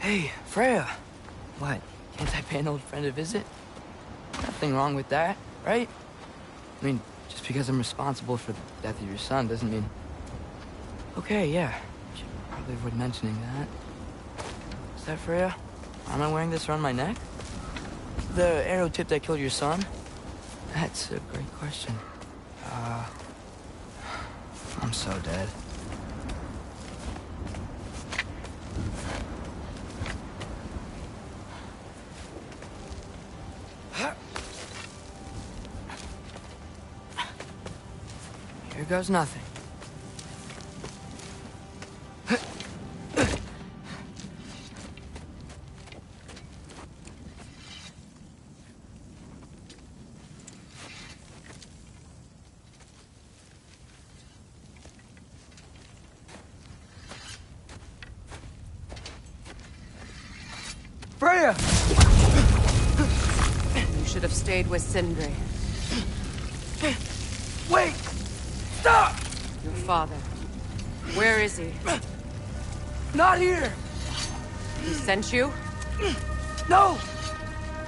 Hey, Freya. What? Can't I pay an old friend a visit? Nothing wrong with that, right? I mean, just because I'm responsible for the death of your son doesn't mean... Okay, yeah. Should probably avoid mentioning that. Is that Freya? Am I wearing this around my neck? The arrow tip that killed your son? That's a great question. I'm so dead. Here goes nothing. Freya! You should have stayed with Sindri. Wait! Stop! Your father. Where is he? Not here! He sent you? No!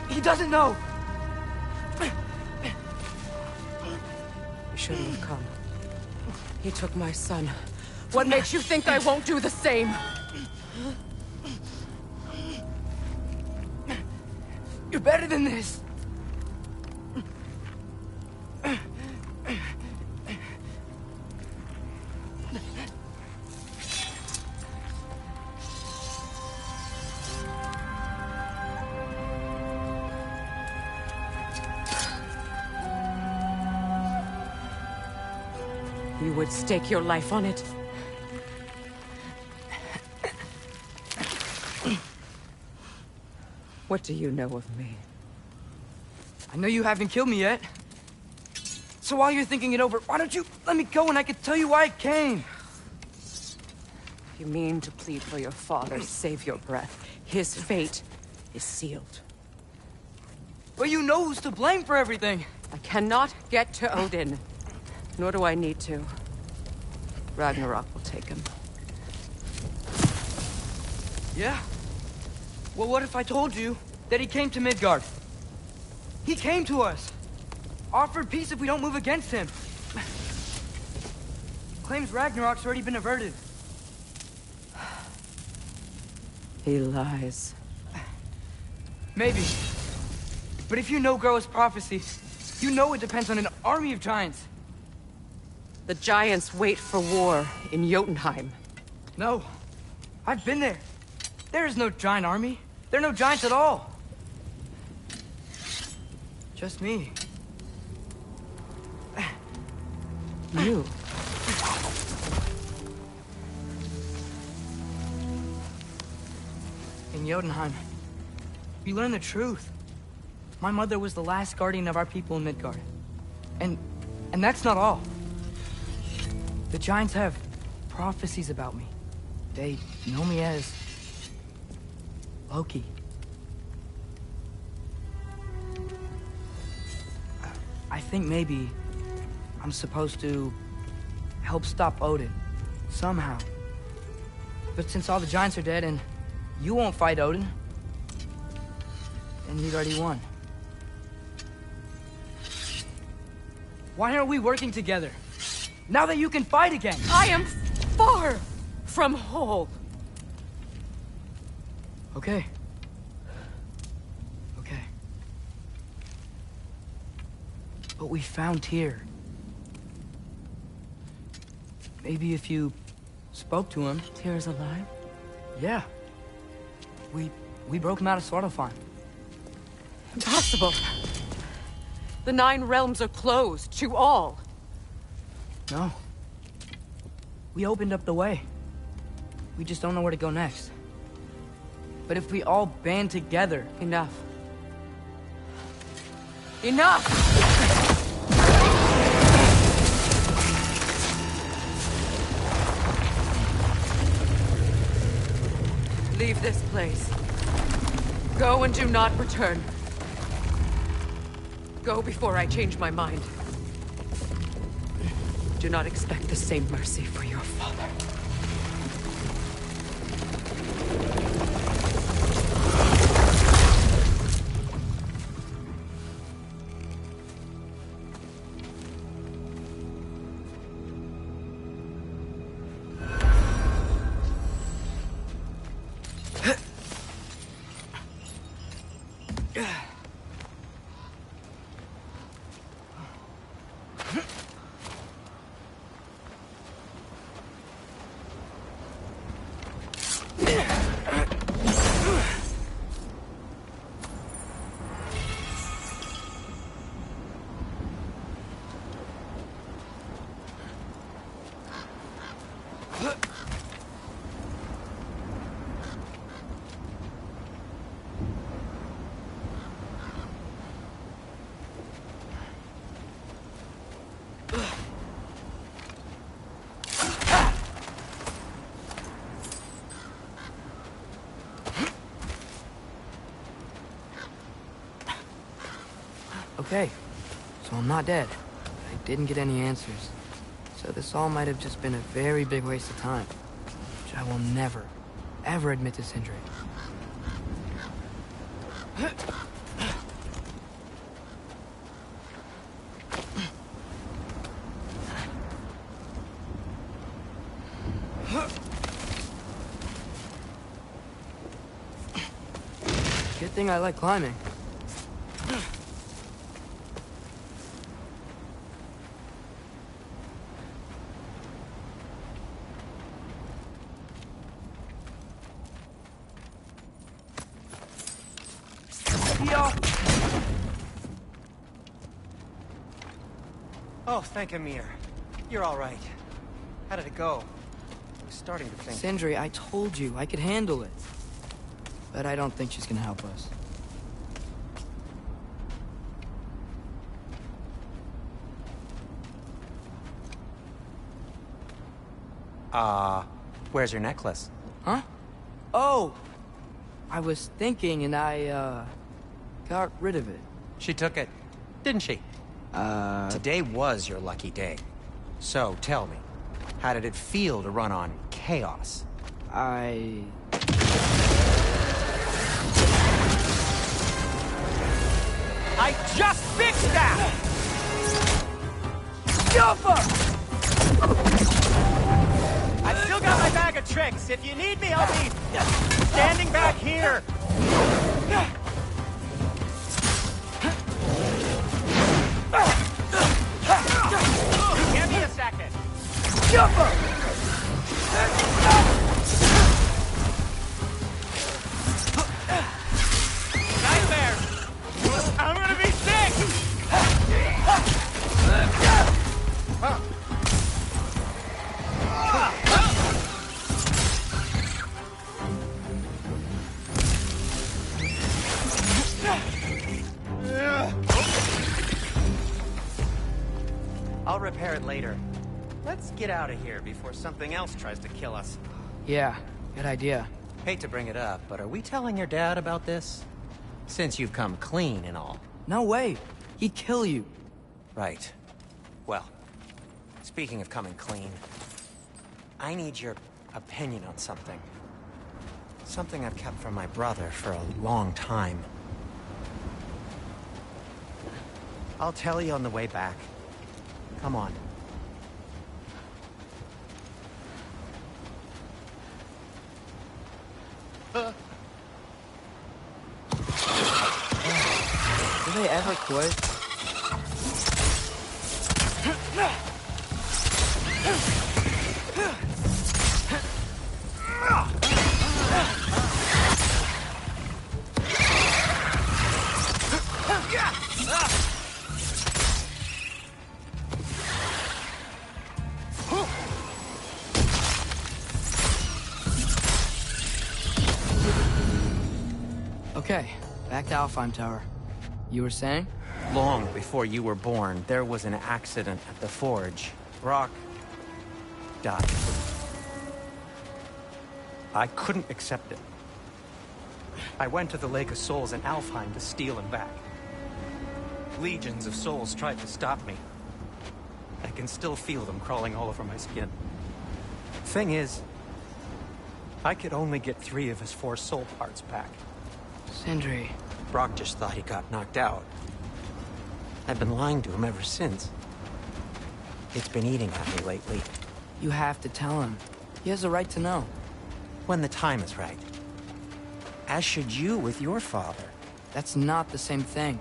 He doesn't know! You shouldn't have come. He took my son. What makes you think I won't do the same? You're better than this! You would stake your life on it? What do you know of me? I know you haven't killed me yet. So while you're thinking it over, why don't you let me go and I can tell you why I came? You mean to plead for your father, save your breath. His fate is sealed. But you know who's to blame for everything. I cannot get to Odin. Nor do I need to. Ragnarök will take him. Yeah? Well, what if I told you that he came to Midgard? He came to us. Offered peace if we don't move against him. Claims Ragnarok's already been averted. He lies. Maybe. But if you know Groa's prophecy, you know it depends on an army of giants. The giants wait for war in Jotunheim. No. I've been there. There is no giant army. There are no giants at all. Just me. You? In Jotunheim, we learn the truth. My mother was the last guardian of our people in Midgard. And that's not all. The giants have prophecies about me. They know me as Loki. I think maybe I'm supposed to help stop Odin, somehow. But since all the giants are dead and you won't fight Odin, then you'd already won. Why aren't we working together? Now that you can fight again! I am far from whole. Okay. Okay. But we found Tyr. Maybe if you spoke to him... Tyr's alive? Yeah. We broke him out of Svartalfheim. Impossible. The 9 realms are closed to all. No. We opened up the way. We just don't know where to go next. But if we all band together... Enough. Enough! Leave this place. Go and do not return. Go before I change my mind. Do not expect the same mercy for your father. Okay, so I'm not dead. I didn't get any answers. So this all might have just been a very big waste of time. Which I will never, ever admit to Sindri. Good thing I like climbing. Oh, thank Mimir. You're all right. How did it go? I was starting to think... Sindri, I told you I could handle it. But I don't think she's gonna help us. Where's your necklace? Huh? Oh! I was thinking and I, got rid of it. She took it, didn't she? Today was your lucky day. So, tell me, how did it feel to run on chaos? I just fixed that! I still got my bag of tricks. If you need me, I'll be standing back here. Give me a second. Nightmare! I'm gonna be sick! I'll repair it later. Let's get out of here before something else tries to kill us. Yeah, good idea. Hate to bring it up, but are we telling your dad about this? Since you've come clean and all. No way. He'd kill you. Right. Well, speaking of coming clean, I need your opinion on something. Something I've kept from my brother for a long time. I'll tell you on the way back. Come on. Do they ever quit? Okay, back to Alfheim Tower. You were saying? Long before you were born, there was an accident at the forge. Brock died. I couldn't accept it. I went to the Lake of Souls in Alfheim to steal him back. Legions of souls tried to stop me. I can still feel them crawling all over my skin. Thing is, I could only get 3 of his 4 soul parts back. Sindri. Brock just thought he got knocked out. I've been lying to him ever since. It's been eating at me lately. You have to tell him. He has a right to know. When the time is right. As should you with your father. That's not the same thing.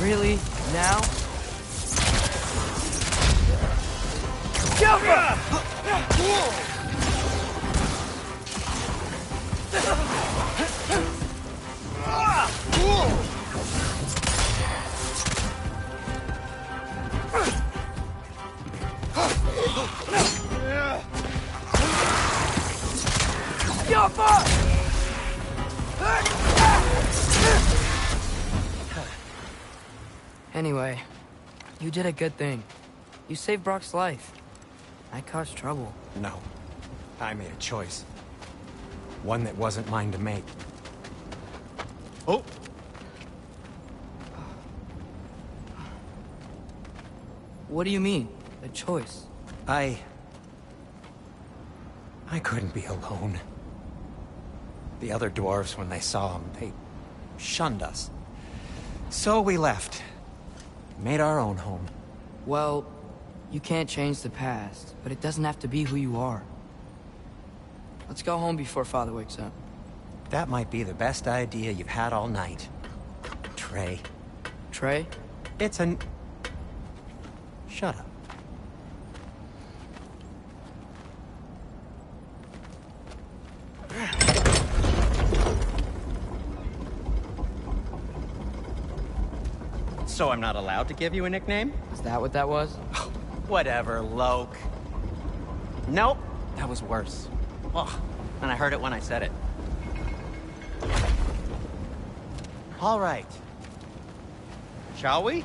Really? Now? Jump! Anyway, you did a good thing. You saved Brock's life. I caused trouble. No. I made a choice. One that wasn't mine to make. Oh! What do you mean? A choice? I couldn't be alone. The other dwarves, when they saw him, they shunned us. So we left. Made our own home. Well, you can't change the past, but it doesn't have to be who you are. Let's go home before Father wakes up. That might be the best idea you've had all night. Trey. Trey? It's an... Shut up. So I'm not allowed to give you a nickname? Is that what that was? Whatever, Loke. Nope, that was worse. Oh, and I heard it when I said it. All right. Shall we?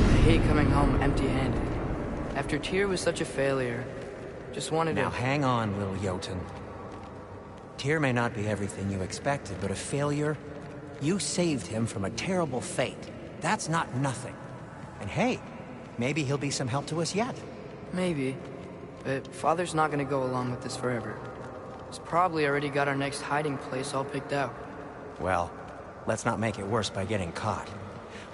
I hate coming home empty-handed. After Tyr was such a failure, just wanted Now to... hang on, little Jotun. Tyr may not be everything you expected, but a failure? You saved him from a terrible fate. That's not nothing. And hey, maybe he'll be some help to us yet. Maybe. But Father's not gonna go along with this forever. He's probably already got our next hiding place all picked out. Well, let's not make it worse by getting caught.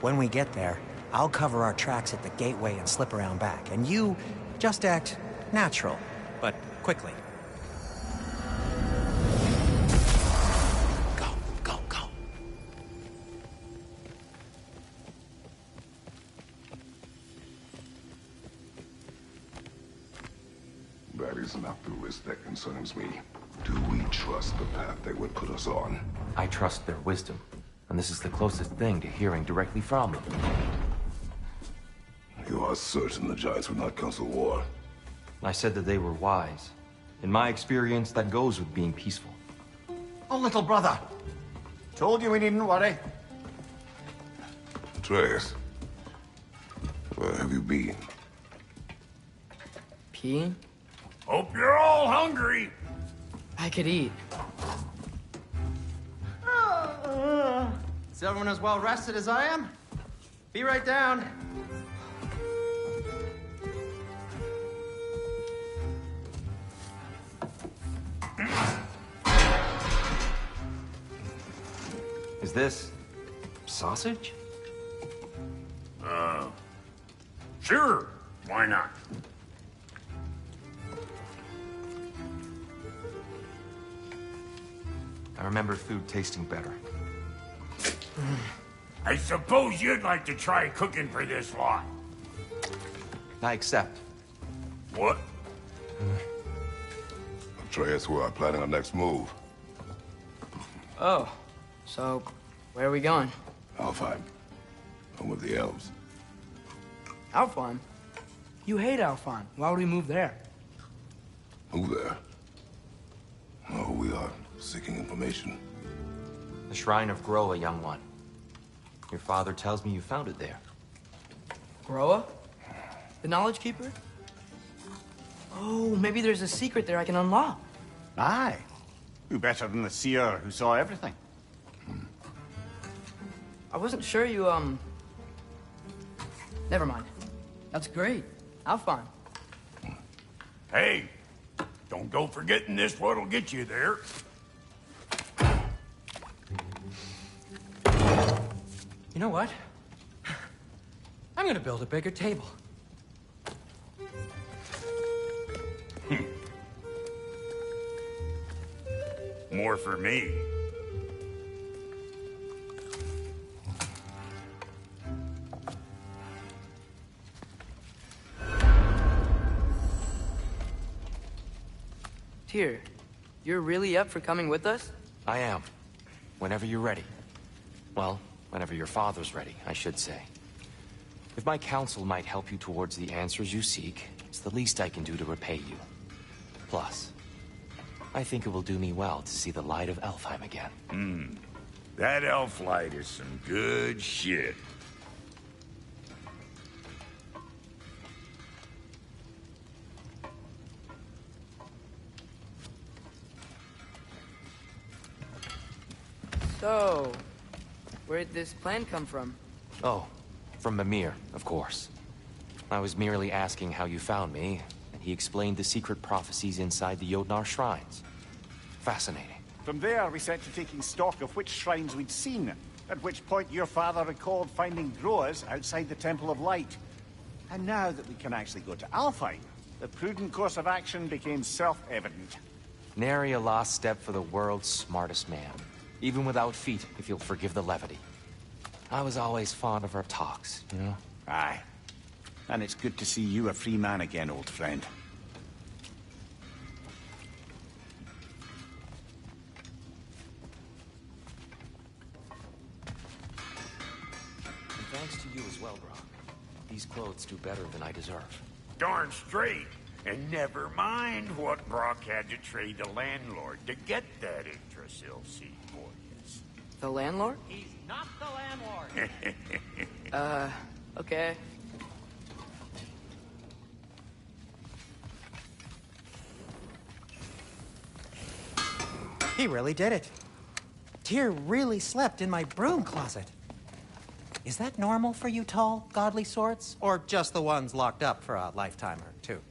When we get there, I'll cover our tracks at the gateway and slip around back, and you just act natural, but quickly. Go, go, go. That is not the risk that concerns me. Do we trust the path they would put us on? I trust their wisdom, and this is the closest thing to hearing directly from them. You are certain the Giants would not counsel war? I said that they were wise. In my experience, that goes with being peaceful. Oh, little brother. Told you we needn't worry. Atreus, where have you been? Peeing? Hope you're all hungry. I could eat. Is everyone as well rested as I am? Be right down. Is this... sausage? Sure. Why not? I remember food tasting better. I suppose you'd like to try cooking for this lot. I accept. What? Atreus, we are planning our next move. Oh, so where are we going? Alfheim. Home of the elves. Alfheim? You hate Alfheim. Why would we move there? Who there? Oh, we are seeking information. The Shrine of Groa, young one. Your father tells me you found it there. Groa? The Knowledge Keeper? Oh, maybe there's a secret there I can unlock. Aye. Who better than the seer who saw everything? I wasn't sure you, Never mind. That's great. Alfheim. Hey, don't go forgetting this what'll get you there. You know what? I'm gonna build a bigger table. more for me. Tyr, you're really up for coming with us? I am. Whenever you're ready. Well, whenever your father's ready, I should say. If my counsel might help you towards the answers you seek, it's the least I can do to repay you. Plus, I think it will do me well to see the light of Elfheim again. That elf light is some good shit. So, where'd this plan come from? Oh, from Mimir, of course. I was merely asking how you found me, and he explained the secret prophecies inside the Mjölnir shrines. Fascinating. From there, we set to taking stock of which shrines we'd seen, at which point your father recalled finding growers outside the Temple of Light. And now that we can actually go to Alfheim, the prudent course of action became self-evident. Nary a lost step for the world's smartest man. Even without feet, if you'll forgive the levity. I was always fond of our talks, you know? Aye. And it's good to see you a free man again, old friend. And thanks to you as well, Brock. These clothes do better than I deserve. Darn straight. And never mind what Brock had to trade the landlord to get that Yggdrasil seed for you. The landlord? He's not the landlord. Okay. He really did it. Tyr really slept in my broom closet. Is that normal for you tall, godly sorts? Or just the ones locked up for a lifetime or two?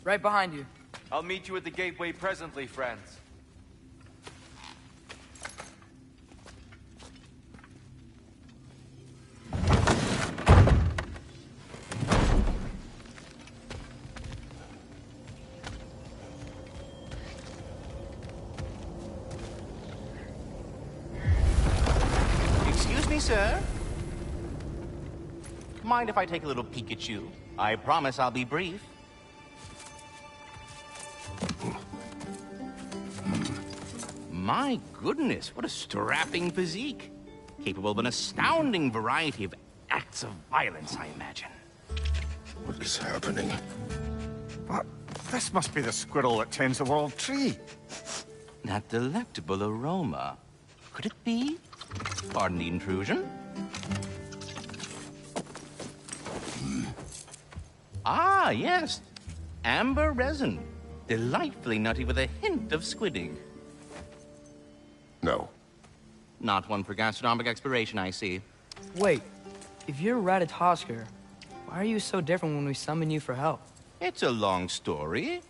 Right behind you. I'll meet you at the gateway presently, friends. Excuse me, sir. Mind if I take a little peek at you? I promise I'll be brief. My goodness, what a strapping physique. Capable of an astounding variety of acts of violence, I imagine. What is happening? What? This must be the squirrel that tends the world tree. That delectable aroma. Could it be? Pardon the intrusion. Ah, yes. Amber resin. Delightfully nutty with a hint of squidding. No. Not one for gastronomic exploration, I see. Wait, if you're Ratatoskr, why are you so different when we summon you for help? It's a long story.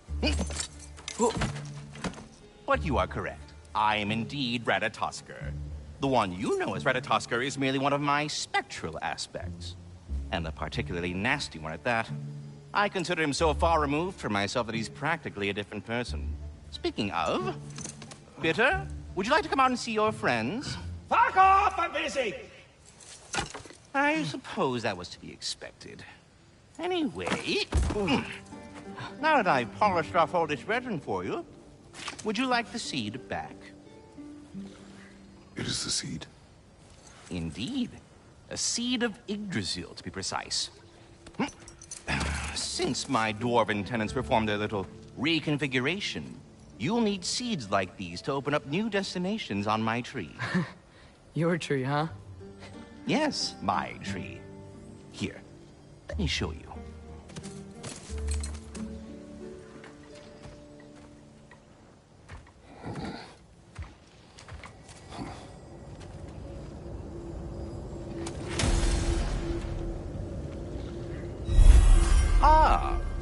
But you are correct. I am indeed Ratatoskr. The one you know as Ratatoskr is merely one of my spectral aspects. And a particularly nasty one at that. I consider him so far removed from myself that he's practically a different person. Speaking of... Bitter, would you like to come out and see your friends? Fuck off! I'm busy! I suppose that was to be expected. Anyway... Now that I've polished off all this resin for you, would you like the seed back? It is the seed. Indeed. A seed of Yggdrasil, to be precise. Since my dwarven tenants performed their little reconfiguration, you'll need seeds like these to open up new destinations on my tree. Your tree, huh? Yes, my tree. Here, let me show you.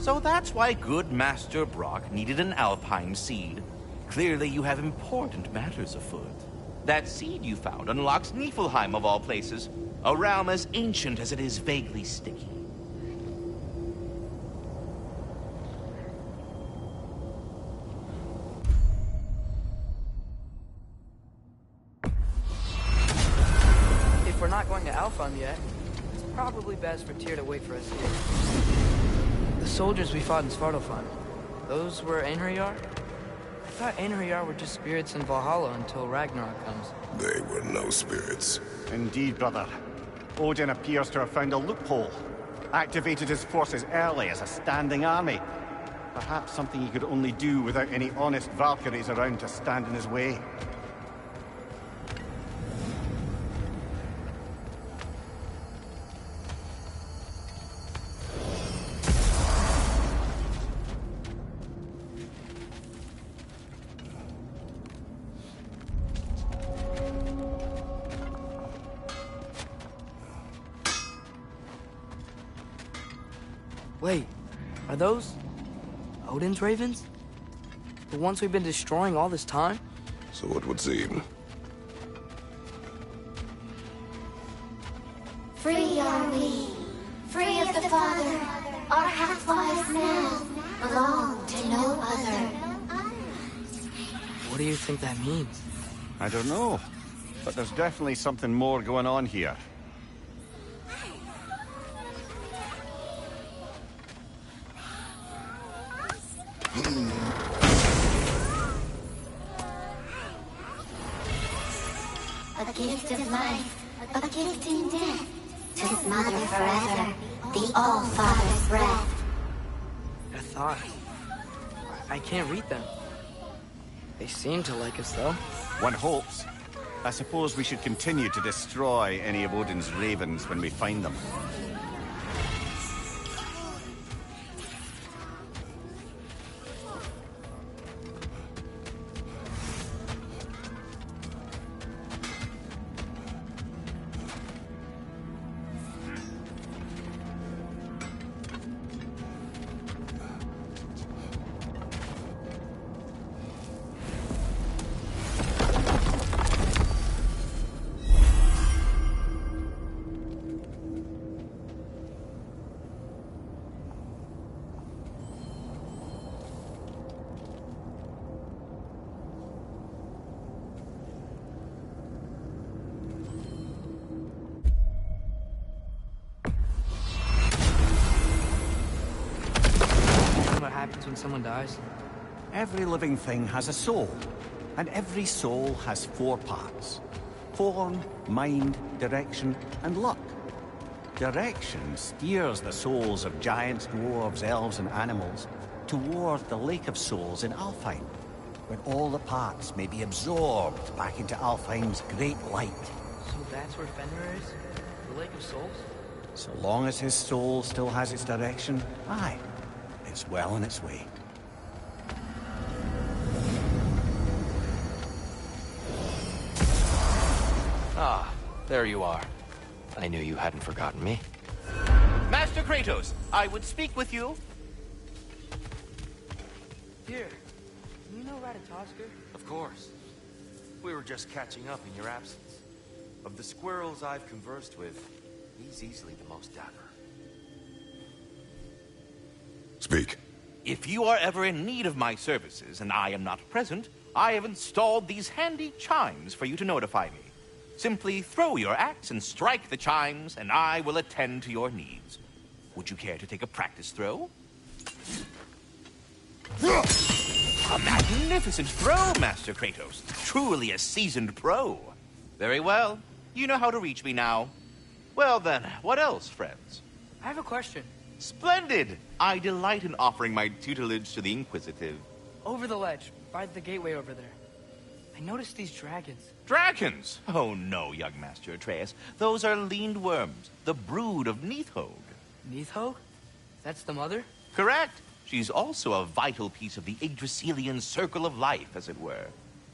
So that's why good Master Brock needed an Alpine seed. Clearly you have important matters afoot. That seed you found unlocks Niflheim of all places, a realm as ancient as it is vaguely sticky. If we're not going to Alfheim yet, it's probably best for Tyr to wait for us here. The soldiers we fought in Svartalfheim, those were Einherjar? I thought Einherjar were just spirits in Valhalla until Ragnarök comes. They were no spirits. Indeed, brother. Odin appears to have found a loophole. Activated his forces early as a standing army. Perhaps something he could only do without any honest Valkyries around to stand in his way. Wait, are those Odin's ravens? The ones we've been destroying all this time? So it would seem. Free are we, free of the Father. Our half-lives now belong to no other. What do you think that means? I don't know, but there's definitely something more going on here. A gift of life, a gift in death, to his mother forever, the All-Father's breath. I thought. I can't read them. They seem to like us, though. One hopes. I suppose we should continue to destroy any of Odin's ravens when we find them. What happens when someone dies? Every living thing has a soul, and every soul has 4 parts. Form, mind, direction, and luck. Direction steers the souls of giants, dwarves, elves, and animals toward the Lake of Souls in Alfheim, where all the parts may be absorbed back into Alfheim's great light. So that's where Fenrir is? The Lake of Souls? So long as his soul still has its direction, aye, it's well on its way. Ah, there you are. I knew you hadn't forgotten me. Master Kratos, I would speak with you. Here, do you know Ratatoskr? Of course. We were just catching up in your absence. Of the squirrels I've conversed with, he's easily the most dapper. Speak. If you are ever in need of my services and I am not present, I have installed these handy chimes for you to notify me. Simply throw your axe and strike the chimes, and I will attend to your needs. Would you care to take a practice throw? A magnificent throw, Master Kratos. Truly a seasoned pro. Very well. You know how to reach me now. Well then, what else, friends? I have a question. Splendid! I delight in offering my tutelage to the inquisitive. Over the ledge, by the gateway over there. I noticed these dragons. Dragons? Oh no, young Master Atreus. Those are leaned worms, the brood of Nithhog. Nithhog? That's the mother? Correct. She's also a vital piece of the Yggdrasilian circle of life, as it were.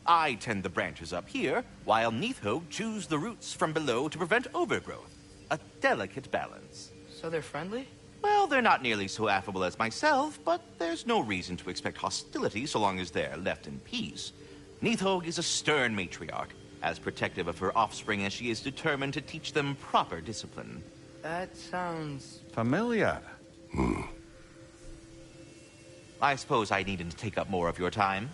I tend the branches up here, while Nithhog chews the roots from below to prevent overgrowth. A delicate balance. So they're friendly? Well, they're not nearly so affable as myself, but there's no reason to expect hostility so long as they're left in peace. Nithog is a stern matriarch, as protective of her offspring as she is determined to teach them proper discipline. That sounds... familiar. I suppose I needn't take up more of your time.